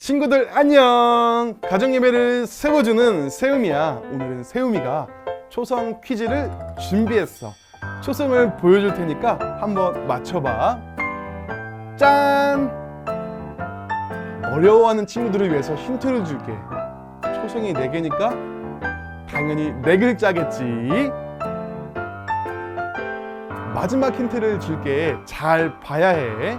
친구들 안녕! 가정예배를 세워주는 세움이야. 오늘은 세움이가 초성 퀴즈를 준비했어. 초성을 보여줄 테니까 한번 맞춰봐. 짠! 어려워하는 친구들을 위해서 힌트를 줄게. 초성이 4개니까 당연히 4글자겠지. 마지막 힌트를 줄게. 잘 봐야 해.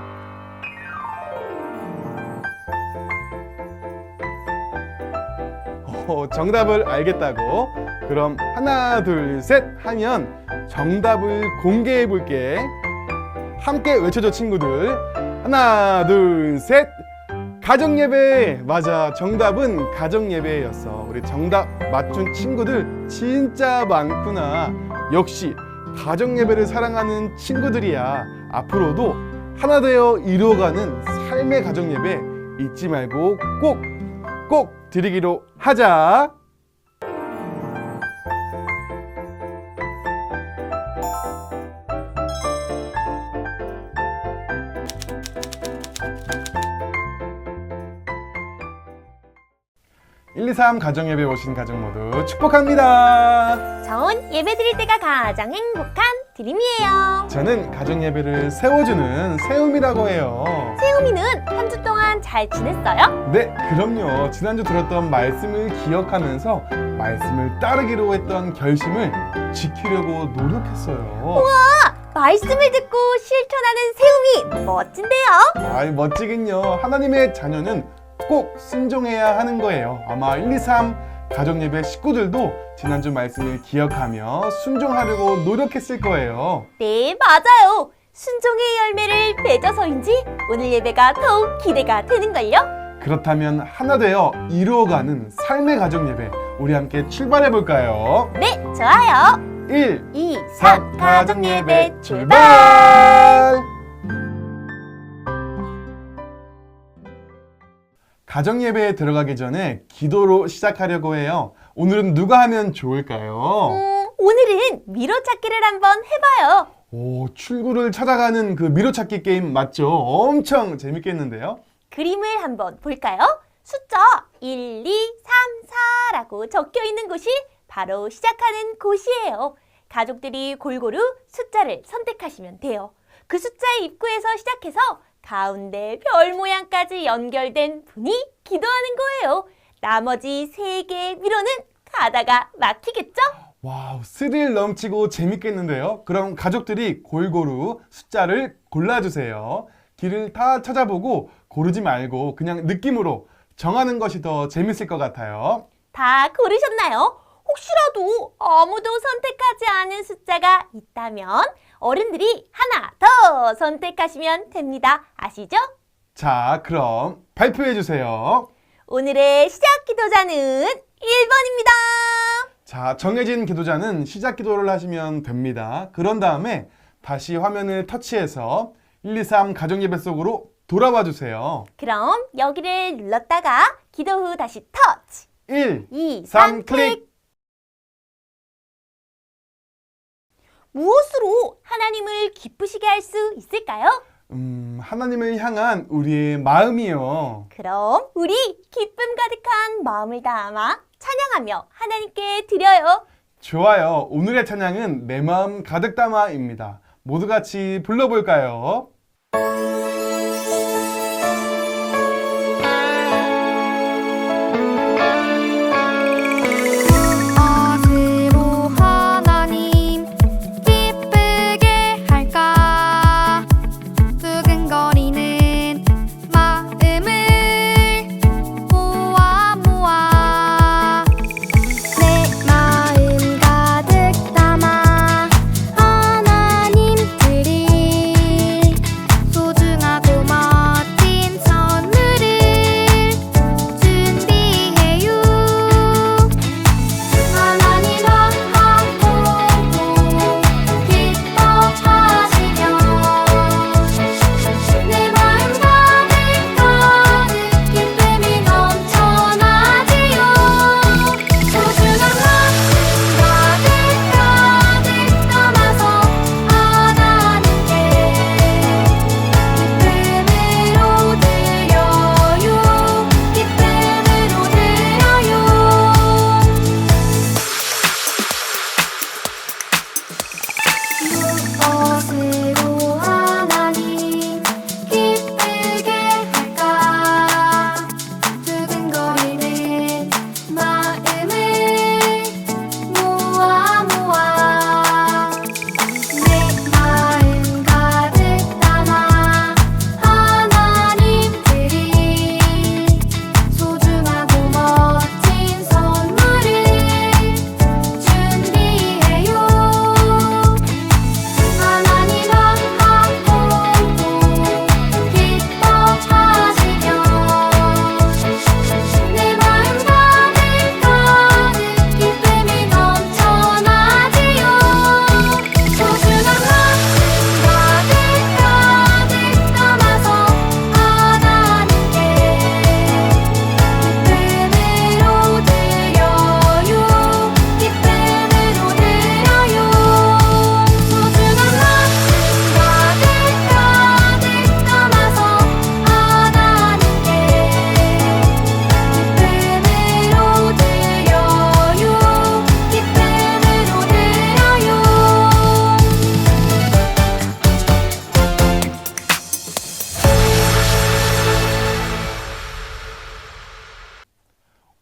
정답을 알겠다고? 그럼 하나, 둘, 셋 하면 정답을 공개해 볼게. 함께 외쳐줘 친구들. 하나, 둘, 셋. 가정예배. 맞아, 정답은 가정예배였어. 우리 정답 맞춘 친구들 진짜 많구나. 역시 가정예배를 사랑하는 친구들이야. 앞으로도 하나 되어 이루어가는 삶의 가정예배 잊지 말고 꼭 드리기로 하자. (1, 2, 3) 가정예배 오신 가족 모두 축복합니다. 전 예배 드릴 때가 가장 행복한 드림이에요. 저는 가정예배를 세워주는 세움이라고 해요. 세움이는 한 주 동안 잘 지냈어요? 네, 그럼요. 지난주 들었던 말씀을 기억하면서 말씀을 따르기로 했던 결심을 지키려고 노력했어요. 말씀을 듣고 실천하는 세움이 멋진데요? 아이, 멋지긴요. 하나님의 자녀는 꼭 순종해야 하는 거예요. 아마 1, 2, 3 가정예배 식구들도 지난주 말씀을 기억하며 순종하려고 노력했을 거예요. 네, 맞아요. 순종의 열매를 맺어서인지 오늘 예배가 더욱 기대가 되는걸요? 그렇다면 하나 되어 이루어가는 삶의 가정예배 우리 함께 출발해 볼까요? 네, 좋아요. 1, 2, 3 가정예배 출발! 가정예배에 들어가기 전에 기도로 시작하려고 해요. 오늘은 누가 하면 좋을까요? 오늘은 미로찾기를 한번 해봐요. 오, 출구를 찾아가는 그 미로찾기 게임 맞죠? 엄청 재밌겠는데요? 그림을 한번 볼까요? 숫자 1, 2, 3, 4라고 적혀 있는 곳이 바로 시작하는 곳이에요. 가족들이 골고루 숫자를 선택하시면 돼요. 그 숫자의 입구에서 시작해서 가운데 별 모양까지 연결된 분이 기도하는 거예요. 나머지 3개의 미로는 가다가 막히겠죠? 와우, 스릴 넘치고 재밌겠는데요? 그럼 가족들이 골고루 숫자를 골라주세요. 길을 다 찾아보고 고르지 말고 그냥 느낌으로 정하는 것이 더 재밌을 것 같아요. 다 고르셨나요? 혹시라도 아무도 선택하지 않은 숫자가 있다면 어른들이 하나 더 선택하시면 됩니다. 아시죠? 자, 그럼 발표해 주세요. 오늘의 시작 기도자는 1번입니다. 자, 정해진 기도자는 시작 기도를 하시면 됩니다. 그런 다음에 다시 화면을 터치해서 1, 2, 3 가정예배 속으로 돌아와 주세요. 그럼 여기를 눌렀다가 기도 후 다시 터치. 1, 2, 3 3 클릭! 무엇으로 하나님을 기쁘시게 할 수 있을까요? 하나님을 향한 우리의 마음이요. 그럼 우리 기쁨 가득한 마음을 담아 찬양하며 하나님께 드려요. 좋아요. 오늘의 찬양은 내 마음 가득 담아입니다. 모두 같이 불러볼까요? 어디로 하나님 기쁘게 할까 두근거리는 마음을 모아 내 마음 가득 담아 하나님 드릴 소중하고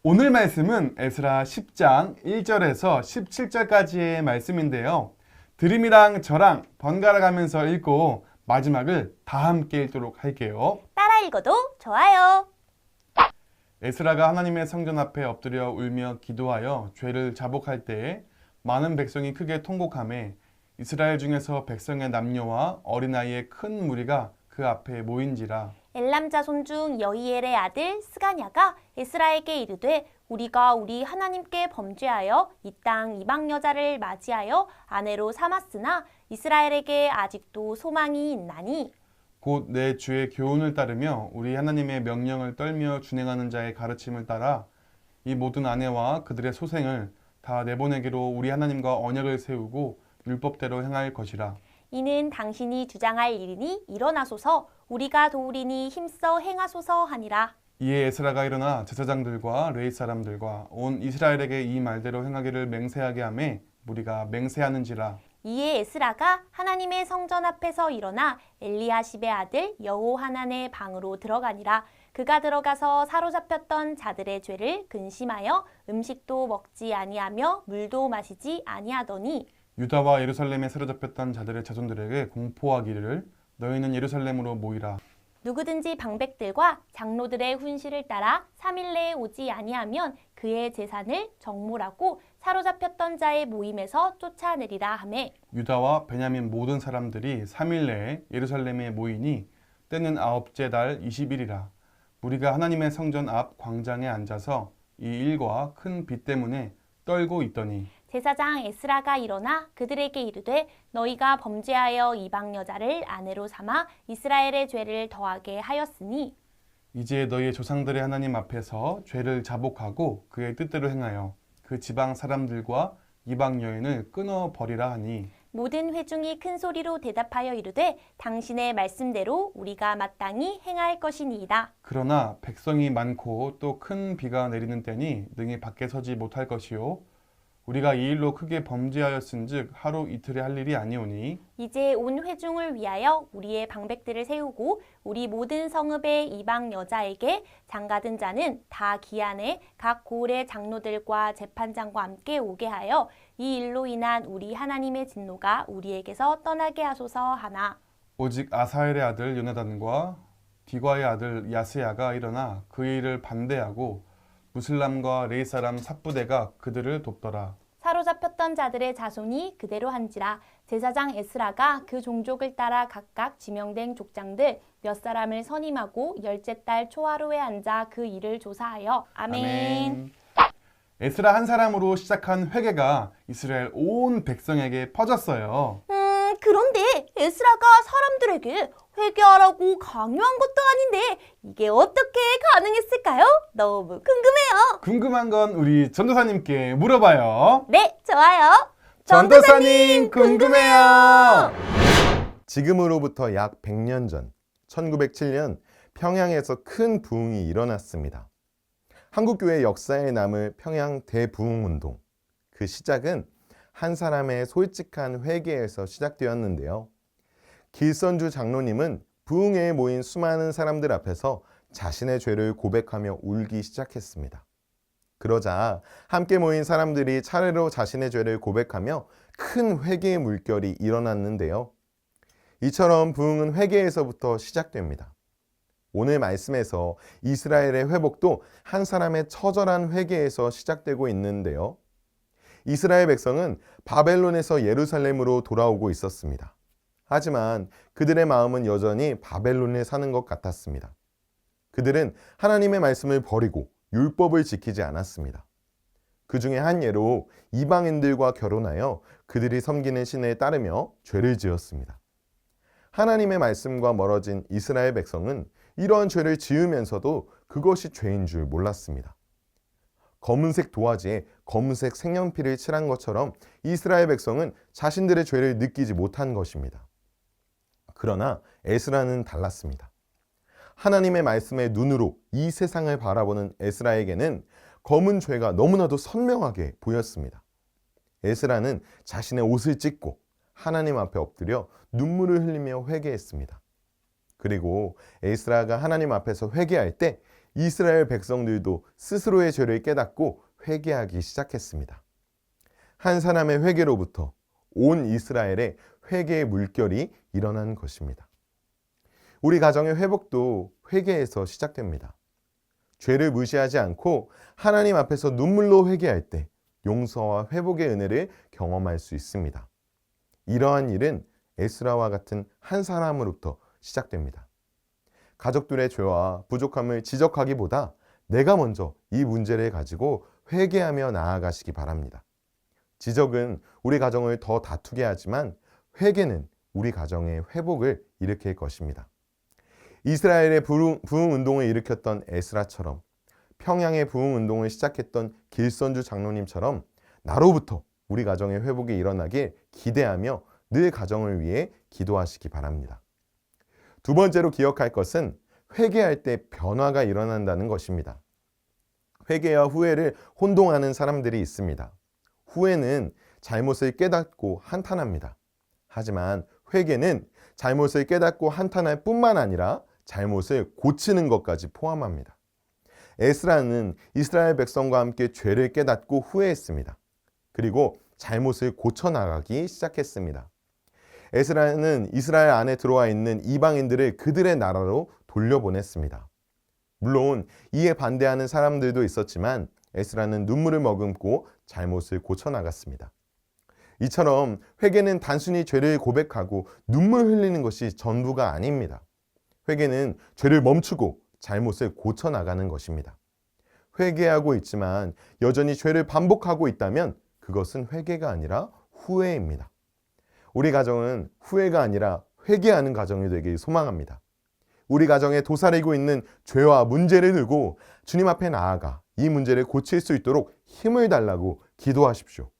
오늘 말씀은 에스라 10장 1절에서 17절까지의 말씀인데요. 드림이랑 저랑 번갈아 가면서 읽고 마지막을 다 함께 읽도록 할게요. 따라 읽어도 좋아요. 에스라가 하나님의 성전 앞에 엎드려 울며 기도하여 죄를 자복할 때에 많은 백성이 크게 통곡하매 이스라엘 중에서 백성의 남녀와 어린아이의 큰 무리가 그 앞에 모인지라. 엘람 자손 중 여히엘의 아들 스가냐가 에스라에게 이르되 우리가 우리 하나님께 범죄하여 이 땅 이방 여자를 맞이하여 아내로 삼았으나 이스라엘에게 아직도 소망이 있나니 곧 내 주의 교훈을 따르며 우리 하나님의 명령을 떨며 준행하는 자의 가르침을 따라 이 모든 아내와 그들의 소생을 다 내보내기로 우리 하나님과 언약을 세우고 율법대로 행할 것이라. 이는 당신이 주장할 일이니 일어나소서 우리가 도우리니 힘써 행하소서 하니라. 이에 에스라가 일어나 제사장들과 레위 사람들과 온 이스라엘에게 이 말대로 행하기를 맹세하게 하매 무리가 맹세하는지라. 이에 에스라가 하나님의 성전 앞에서 일어나 엘리야십의 아들 여호하난의 방으로 들어가니라. 그가 들어가서 사로잡혔던 자들의 죄를 근심하여 음식도 먹지 아니하며 물도 마시지 아니하더니 유다와 예루살렘에 사로잡혔던 자들의 자손들에게 공포하기를 너희는 예루살렘으로 모이라. 누구든지 방백들과 장로들의 훈시를 따라 3일 내에 오지 아니하면 그의 재산을 정몰하고 사로잡혔던 자의 모임에서 쫓아내리라 하매 유다와 베냐민 모든 사람들이 3일 내에 예루살렘에 모이니 때는 9째 달 20일이라. 우리가 하나님의 성전 앞 광장에 앉아서 이 일과 큰 비 때문에 떨고 있더니 제사장 에스라가 일어나 그들에게 이르되 너희가 범죄하여 이방 여자를 아내로 삼아 이스라엘의 죄를 더하게 하였으니 이제 너희의 조상들의 하나님 앞에서 죄를 자복하고 그의 뜻대로 행하여 그 지방 사람들과 이방 여인을 끊어 버리라 하니 모든 회중이 큰 소리로 대답하여 이르되 당신의 말씀대로 우리가 마땅히 행할 것이니이다. 그러나 백성이 많고 또 큰 비가 내리는 때니 능히 밖에 서지 못할 것이요 우리가 이 일로 크게 범죄하였은즉 하루 이틀에 할 일이 아니오니 이제 온 회중을 위하여 우리의 방백들을 세우고 우리 모든 성읍의 이방 여자에게 장가든 자는 다 기한에 각 고을의 장로들과 재판장과 함께 오게 하여 이 일로 인한 우리 하나님의 진노가 우리에게서 떠나게 하소서 하나. 오직 아사엘의 아들 요나단과 디과의 아들 야스야가 일어나 그 일을 반대하고 무슬람과 레이 사람 삽부대가 그들을 돕더라. 사로잡혔던 자들의 자손이 그대로 한지라. 제사장 에스라가 그 종족을 따라 각각 지명된 족장들 몇 사람을 선임하고 10째 달 초하루에 앉아 그 일을 조사하여 아멘. 에스라 한 사람으로 시작한 회개가 이스라엘 온 백성에게 퍼졌어요. 그런데 에스라가 사람들에게 회개하라고 강요한 것도 아닌데 이게 어떻게 가능했을까요? 너무 궁금해요. 궁금한 건 우리 전도사님께 물어봐요. 네, 좋아요. 전도사님 궁금해요. 지금으로부터 약 100년 전 1907년 평양에서 큰 부흥이 일어났습니다. 한국교회 역사에 남을 평양 대부흥운동. 그 시작은 한 사람의 솔직한 회개에서 시작되었는데요. 길선주 장로님은 부흥회에 모인 수많은 사람들 앞에서 자신의 죄를 고백하며 울기 시작했습니다. 그러자 함께 모인 사람들이 차례로 자신의 죄를 고백하며 큰 회개의 물결이 일어났는데요. 이처럼 부흥은 회개에서부터 시작됩니다. 오늘 말씀에서 이스라엘의 회복도 한 사람의 처절한 회개에서 시작되고 있는데요. 이스라엘 백성은 바벨론에서 예루살렘으로 돌아오고 있었습니다. 하지만 그들의 마음은 여전히 바벨론에 사는 것 같았습니다. 그들은 하나님의 말씀을 버리고 율법을 지키지 않았습니다. 그 중에 한 예로 이방인들과 결혼하여 그들이 섬기는 신에 따르며 죄를 지었습니다. 하나님의 말씀과 멀어진 이스라엘 백성은 이러한 죄를 지으면서도 그것이 죄인 줄 몰랐습니다. 검은색 도화지에 검은색 색연필을 칠한 것처럼 이스라엘 백성은 자신들의 죄를 느끼지 못한 것입니다. 그러나 에스라는 달랐습니다. 하나님의 말씀의 눈으로 이 세상을 바라보는 에스라에게는 검은 죄가 너무나도 선명하게 보였습니다. 에스라는 자신의 옷을 찢고 하나님 앞에 엎드려 눈물을 흘리며 회개했습니다. 그리고 에스라가 하나님 앞에서 회개할 때 이스라엘 백성들도 스스로의 죄를 깨닫고 회개하기 시작했습니다. 한 사람의 회개로부터 온 이스라엘의 회개의 물결이 일어난 것입니다. 우리 가정의 회복도 회개에서 시작됩니다. 죄를 무시하지 않고 하나님 앞에서 눈물로 회개할 때 용서와 회복의 은혜를 경험할 수 있습니다. 이러한 일은 에스라와 같은 한 사람으로부터 시작됩니다. 가족들의 죄와 부족함을 지적하기보다 내가 먼저 이 문제를 가지고 회개하며 나아가시기 바랍니다. 지적은 우리 가정을 더 다투게 하지만 회개는 우리 가정의 회복을 일으킬 것입니다. 이스라엘의 부흥운동을 일으켰던 에스라처럼 평양의 부흥운동을 시작했던 길선주 장로님처럼 나로부터 우리 가정의 회복이 일어나길 기대하며 늘 가정을 위해 기도하시기 바랍니다. 두 번째로 기억할 것은 회개할 때 변화가 일어난다는 것입니다. 회개와 후회를 혼동하는 사람들이 있습니다. 후회는 잘못을 깨닫고 한탄합니다. 하지만 회개는 잘못을 깨닫고 한탄할 뿐만 아니라 잘못을 고치는 것까지 포함합니다. 에스라는 이스라엘 백성과 함께 죄를 깨닫고 후회했습니다. 그리고 잘못을 고쳐나가기 시작했습니다. 에스라는 이스라엘 안에 들어와 있는 이방인들을 그들의 나라로 돌려보냈습니다. 물론 이에 반대하는 사람들도 있었지만 에스라는 눈물을 머금고 잘못을 고쳐나갔습니다. 이처럼 회개는 단순히 죄를 고백하고 눈물 흘리는 것이 전부가 아닙니다. 회개는 죄를 멈추고 잘못을 고쳐나가는 것입니다. 회개하고 있지만 여전히 죄를 반복하고 있다면 그것은 회개가 아니라 후회입니다. 우리 가정은 후회가 아니라 회개하는 가정이 되길 소망합니다. 우리 가정에 도사리고 있는 죄와 문제를 들고 주님 앞에 나아가 이 문제를 고칠 수 있도록 힘을 달라고 기도하십시오.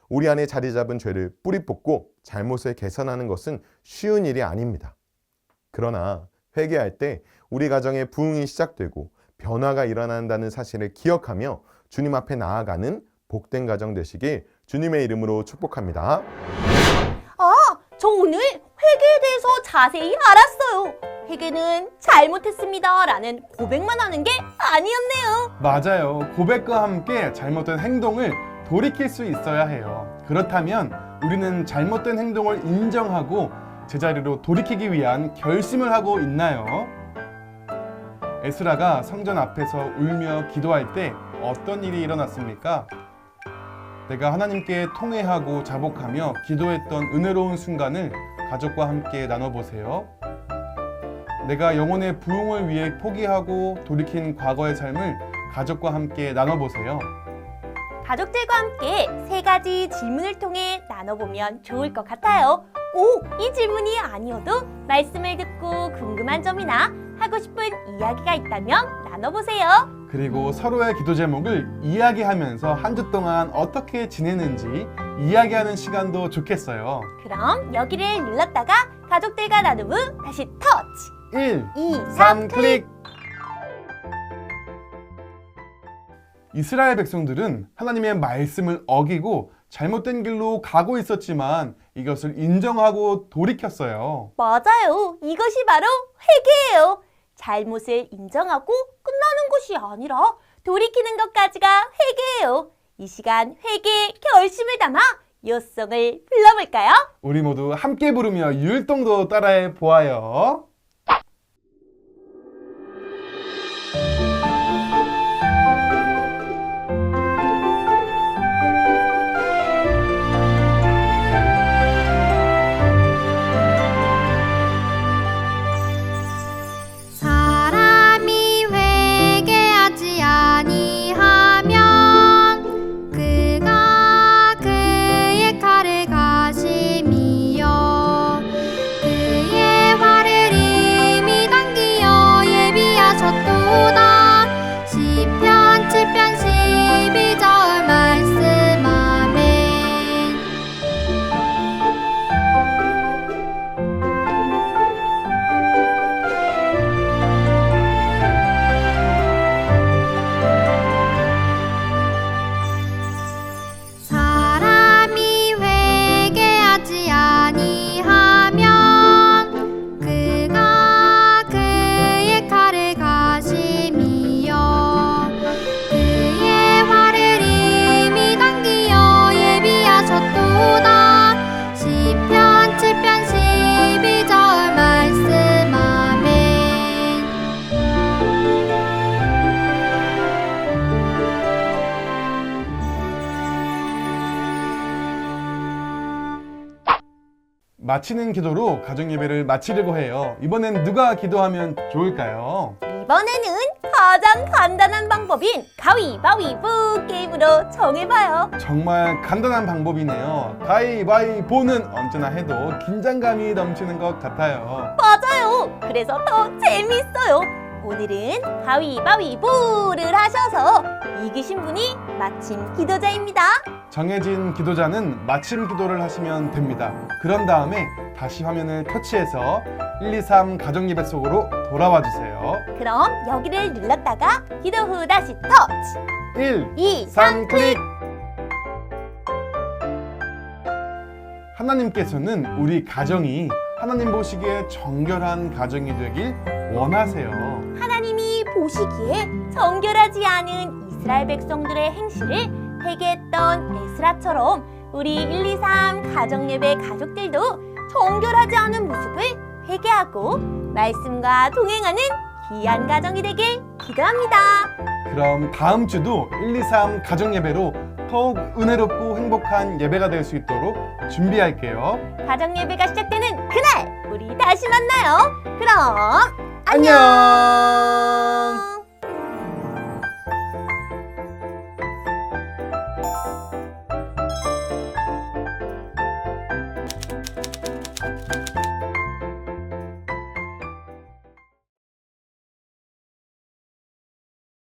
우리 안에 자리 잡은 죄를 뿌리 뽑고 잘못을 개선하는 것은 쉬운 일이 아닙니다. 그러나 회개할 때 우리 가정의 부흥이 시작되고 변화가 일어난다는 사실을 기억하며 주님 앞에 나아가는 복된 가정 되시길 주님의 이름으로 축복합니다. 저 오늘 회개에 대해서 자세히 알았어요. 회개는 잘못했습니다 라는 고백만 하는 게 아니었네요. 맞아요. 고백과 함께 잘못된 행동을 돌이킬 수 있어야 해요. 그렇다면 우리는 잘못된 행동을 인정하고 제자리로 돌이키기 위한 결심을 하고 있나요? 에스라가 성전 앞에서 울며 기도할 때 어떤 일이 일어났습니까? 내가 하나님께 통회하고 자복하며 기도했던 은혜로운 순간을 가족과 함께 나눠보세요. 내가 영혼의 부흥을 위해 포기하고 돌이킨 과거의 삶을 가족과 함께 나눠보세요. 가족들과 함께 3가지 질문을 통해 나눠보면 좋을 것 같아요. 이 질문이 아니어도 말씀을 듣고 궁금한 점이나 하고 싶은 이야기가 있다면 나눠보세요. 그리고 서로의 기도 제목을 이야기하면서 한 주 동안 어떻게 지내는지 이야기하는 시간도 좋겠어요. 그럼 여기를 눌렀다가 가족들과 나눈 후 다시 터치! 1, 2, 3 클릭! 이스라엘 백성들은 하나님의 말씀을 어기고 잘못된 길로 가고 있었지만 이것을 인정하고 돌이켰어요. 맞아요. 이것이 바로 회개예요. 잘못을 인정하고 끝나는 것이 아니라 돌이키는 것까지가 회개예요. 이 시간 회개의 결심을 담아 요송을 불러볼까요? 우리 모두 함께 부르며 율동도 따라해 보아요. 사람이 회개하지 아니하면 그가 그의 칼을 가심이요 그의 화를 마치는 기도로 가정예배를 마치려고 해요. 이번엔 누가 기도하면 좋을까요? 이번에는 가장 간단한 방법인 가위바위보 게임으로 정해봐요. 정말 간단한 방법이네요. 가위바위보는 언제나 해도 긴장감이 넘치는 것 같아요. 맞아요. 그래서 더 재밌어요. 오늘은 가위바위보를 하셔서 이기신 분이 마침 기도자입니다. 정해진 기도자는 마침 기도를 하시면 됩니다. 그런 다음에 다시 화면을 터치해서 123 가정예배 속으로 돌아와 주세요. 그럼 여기를 눌렀다가 기도 후 다시 터치. 1, 2, 3 클릭! 하나님께서는 우리 가정이 하나님 보시기에 정결한 가정이 되길 원하세요. 하나님이 보시기에 정결하지 않은 이스라엘 백성들의 행실을 회개했던 에스라처럼 우리 123 가정예배 가족들도 정결하지 않은 모습을 회개하고 말씀과 동행하는 귀한 가정이 되길 기도합니다. 그럼 다음 주도 123 가정예배로 더욱 은혜롭고 행복한 예배가 될 수 있도록 준비할게요. 가정예배가 시작되는 그날 우리 다시 만나요. 그럼 안녕!